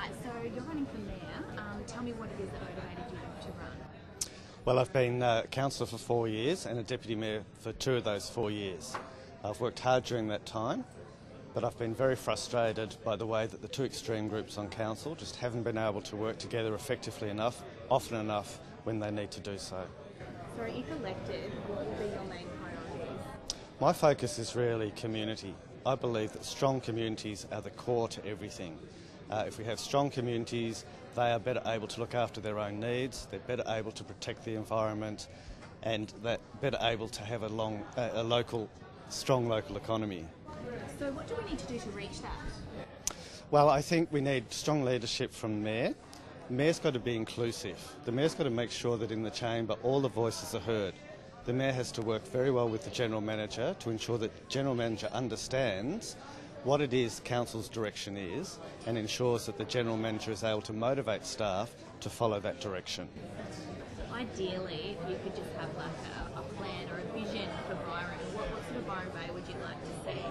Right, so you're running for mayor. Tell me what it is that motivated you to run. Well, I've been councillor for 4 years and a deputy mayor for 2 of those 4 years. I've worked hard during that time, but I've been very frustrated by the way that the two extreme groups on council just haven't been able to work together effectively enough, often enough, when they need to do so. So if elected, what will be your main priorities? My focus is really community. I believe that strong communities are the core to everything. If we have strong communities, they are better able to look after their own needs, they're better able to protect the environment, and they're better able to have a strong local economy. So what do we need to do to reach that? Well, I think we need strong leadership from the Mayor. The Mayor's got to be inclusive. The Mayor's got to make sure that in the chamber all the voices are heard. The Mayor has to work very well with the General Manager to ensure that the General Manager understands what it is Council's direction is and ensures that the General Manager is able to motivate staff to follow that direction. Ideally, if you could just have like a plan or a vision for Byron, what sort of Byron Bay would you like to see?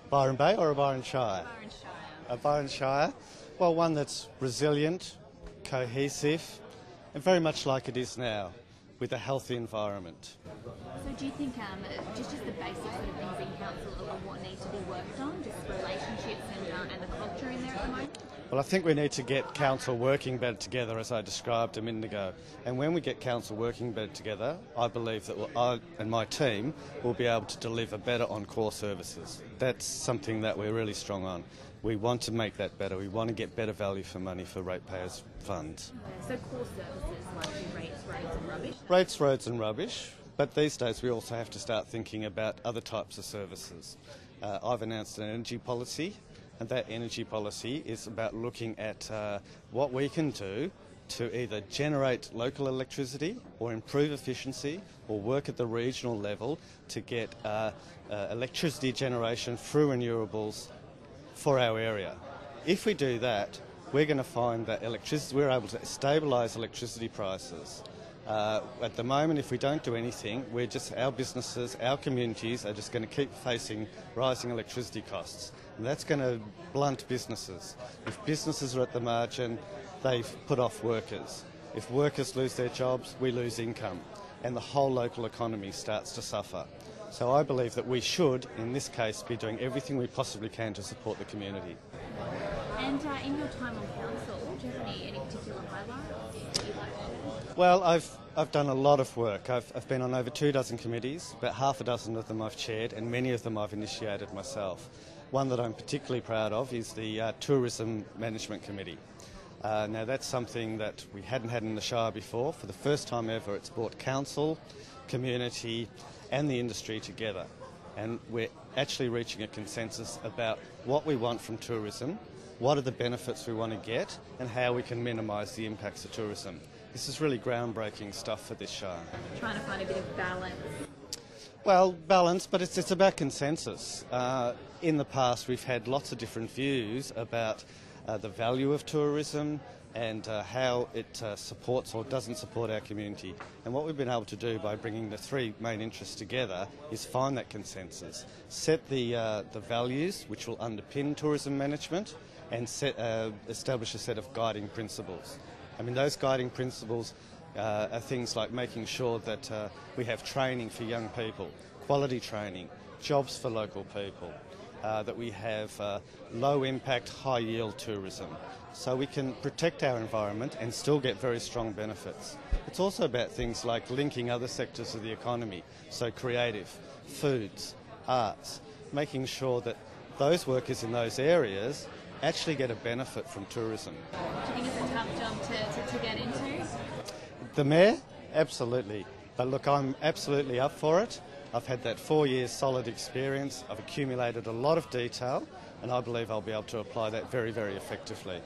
Byron Bay or a Byron Shire? Byron Shire. A Byron Shire? Well, one that's resilient, cohesive, and very much like it is now, with a healthy environment. So do you think just the basic sort of things in council are what need to be worked on, just relationships and the culture in there at the moment? Well, I think we need to get council working better together, as I described a minute ago. And when we get council working better together, I believe that I and my team will be able to deliver better on core services. That's something that we're really strong on. We want to make that better. We want to get better value for money for ratepayers' funds. So core services like rates, roads and rubbish? Rates, roads and rubbish. But these days we also have to start thinking about other types of services. I've announced an energy policy, and that energy policy is about looking at what we can do to either generate local electricity or improve efficiency or work at the regional level to get electricity generation through renewables for our area. If we do that, we're going to find that we're able to stabilise electricity prices. At the moment, if we don't do anything, our businesses, our communities are just going to keep facing rising electricity costs. And that's going to blunt businesses. If businesses are at the margin, they've put off workers. If workers lose their jobs, we lose income. And the whole local economy starts to suffer. So I believe that we should, in this case, be doing everything we possibly can to support the community. And in your time on council, do you have any particular highlights that you'd like to share? Well, I've done a lot of work. I've been on over 24 committees, about half a dozen of them I've chaired, and many of them I've initiated myself. One that I'm particularly proud of is the Tourism Management Committee. Now that's something that we hadn't had in the Shire before. For the first time ever, it's brought council, community and the industry together. And we're actually reaching a consensus about what we want from tourism, what are the benefits we want to get, and how we can minimise the impacts of tourism. This is really groundbreaking stuff for this Shire. Trying to find a bit of balance. Well, balance, but it's about consensus. In the past, we've had lots of different views about the value of tourism and how it supports or doesn't support our community. And what we've been able to do by bringing the three main interests together is find that consensus, set the values which will underpin tourism management, and establish a set of guiding principles. I mean, those guiding principles are things like making sure that we have training for young people, quality training, jobs for local people, that we have low impact, high yield tourism, so we can protect our environment and still get very strong benefits. It's also about things like linking other sectors of the economy, so creative, foods, arts, making sure that those workers in those areas actually get a benefit from tourism. Do you think it's a tough job to get into? The Mayor? Absolutely. But look, I'm absolutely up for it. I've had that 4 years solid experience. I've accumulated a lot of detail, and I believe I'll be able to apply that very, very effectively.